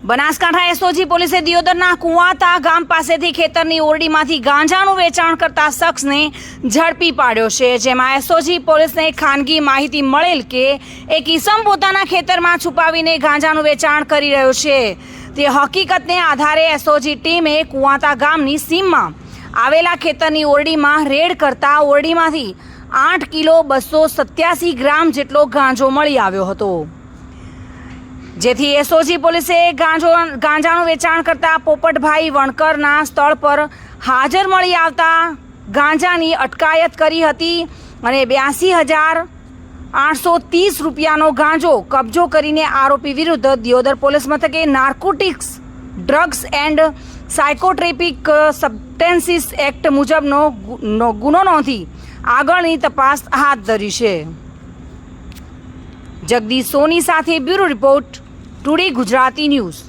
Banaskantha SOG પોલીસે દિયોદરના કુવાતા ગામ પાસેથી ખેતરની ઓરડીમાંથી ગાંજાનું વેચાણ કરતા શખ્સને ઝડપી પાડ્યો છે। જેમાં એસઓજી પોલીસને ખાનગી માહિતી મળેલ કે એક ઈસમ પોતાના ખેતરમાં છુપાવીને ગાંજાનું વેચાણ કરી રહ્યો છે। તે હકીકતને આધારે એસઓજી ટીમે કુવાતા ગામની સીમમાં આવેલા ખેતરની ઓરડીમાં રેડ કરતા ઓરડીમાંથી 8 કિલો 287 ગ્રામ જેટલો ગાંજો મળી આવ્યો હતો। જેથી એસઓજી પોલીસે ગાંજાનું વેચાણ કરતા પોપટભાઈ વણકરના સ્થળ પર હાજર મળી આવતા ગાંજાની અટકાયત કરી હતી અને 82,830 રૂપિયાનો ગાંજો કબજો કરીને આરોપી વિરુદ્ધ દિયોદર પોલીસ મથકે narcotics drugs and psychotropic substances act મુજબનો ગુનો નોંધી આગળની તપાસ હાથ ધરી છે। જગદીશ સોની સાથે bureau report, today Gujarati news.